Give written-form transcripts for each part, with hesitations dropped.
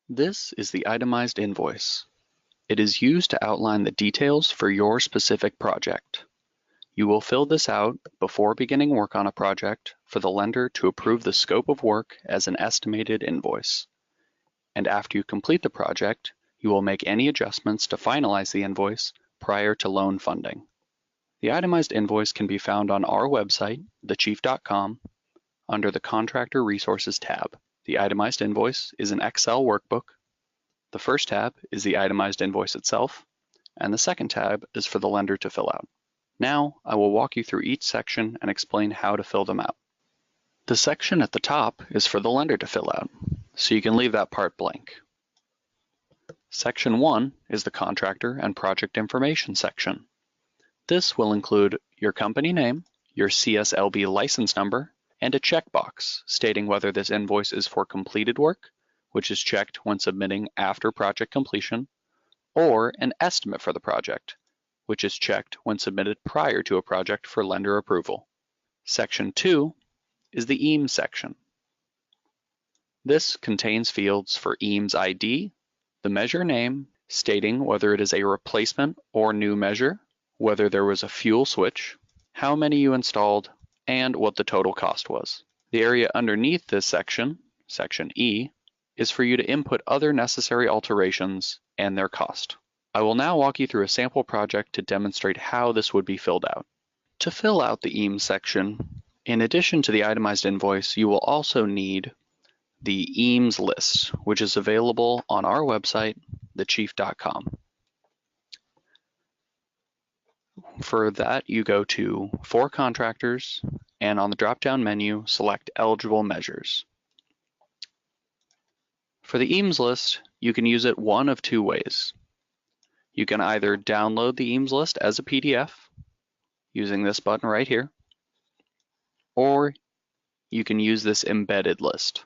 This is the itemized invoice. It is used to outline the details for your specific project. You will fill this out before beginning work on a project for the lender to approve the scope of work as an estimated invoice. And after you complete the project, you will make any adjustments to finalize the invoice prior to loan funding. The itemized invoice can be found on our website, thechief.com, under the Contractor Resources tab. The itemized invoice is an Excel workbook. The first tab is the itemized invoice itself, and the second tab is for the lender to fill out. Now, I will walk you through each section and explain how to fill them out. The section at the top is for the lender to fill out, so you can leave that part blank. Section 1 is the contractor and project information section. This will include your company name, your CSLB license number, and a checkbox stating whether this invoice is for completed work, which is checked when submitting after project completion, or an estimate for the project, which is checked when submitted prior to a project for lender approval. Section 2 is the EAMS section. This contains fields for EAMS ID, the measure name, stating whether it is a replacement or new measure, whether there was a fuel switch, how many you installed, and what the total cost was. The area underneath this section, Section E, is for you to input other necessary alterations and their cost. I will now walk you through a sample project to demonstrate how this would be filled out. To fill out the EAMS section, in addition to the itemized invoice, you will also need the EAMS list, which is available on our website, thechief.com. For that, you go to For Contractors, and on the drop-down menu, select Eligible Measures. For the EAMS list, you can use it one of two ways. You can either download the EAMS list as a PDF using this button right here, or you can use this embedded list.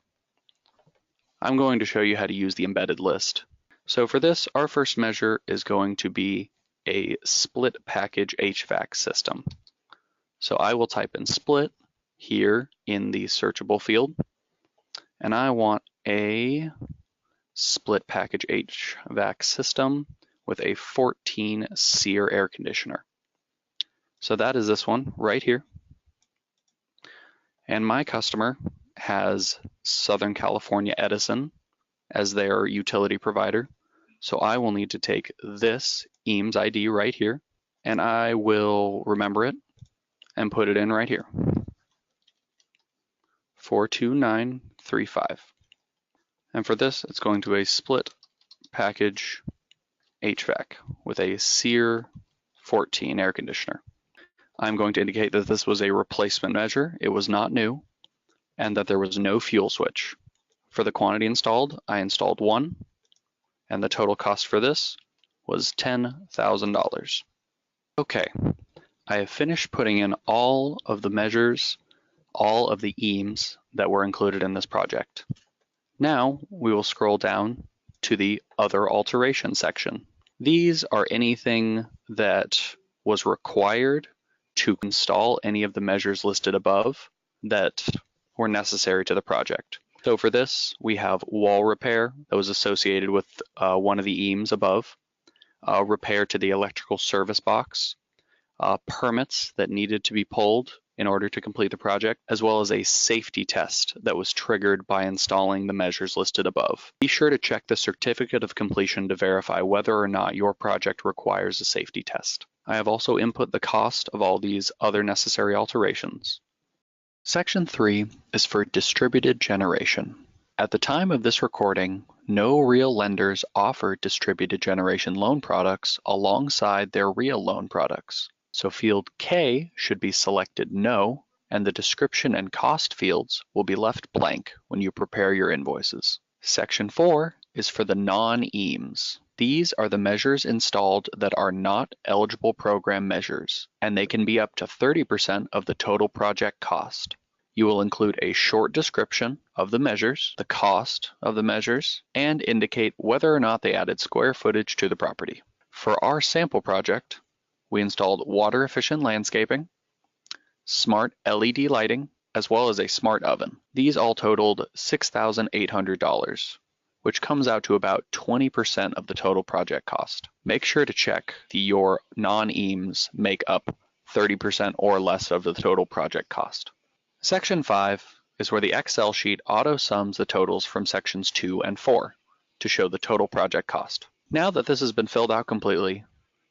I'm going to show you how to use the embedded list. So for this, our first measure is going to be a split package HVAC system. So I will type in split here in the searchable field, and I want a split package HVAC system with a 14 SEER air conditioner. So that is this one right here. And my customer has Southern California Edison as their utility provider. So I will need to take this EAMS ID right here, and I will remember it and put it in right here. 42935. And for this, it's going to a split package HVAC with a SEER 14 air conditioner. I'm going to indicate that this was a replacement measure, it was not new, and that there was no fuel switch. For the quantity installed, I installed one, and the total cost for this was $10,000. Okay, I have finished putting in all of the measures, all of the EAMS that were included in this project. Now we will scroll down to the Other Alteration section. These are anything that was required to install any of the measures listed above that were necessary to the project. So for this, we have wall repair that was associated with one of the EAMS above, repair to the electrical service box, permits that needed to be pulled in order to complete the project, as well as a safety test that was triggered by installing the measures listed above. Be sure to check the certificate of completion to verify whether or not your project requires a safety test. I have also input the cost of all these other necessary alterations. Section 3 is for distributed generation. At the time of this recording, no real lenders offer distributed generation loan products alongside their real loan products. So field K should be selected no, and the description and cost fields will be left blank when you prepare your invoices. Section 4 is for the non-EAMS. These are the measures installed that are not eligible program measures, and they can be up to 30% of the total project cost. You will include a short description of the measures, the cost of the measures, and indicate whether or not they added square footage to the property. For our sample project, we installed water efficient landscaping, smart LED lighting, as well as a smart oven. These all totaled $6,800. which comes out to about 20% of the total project cost. Make sure to check your non-EAMs make up 30% or less of the total project cost. Section 5 is where the Excel sheet auto-sums the totals from sections 2 and 4 to show the total project cost. Now that this has been filled out completely,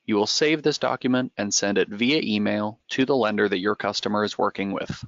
you will save this document and send it via email to the lender that your customer is working with.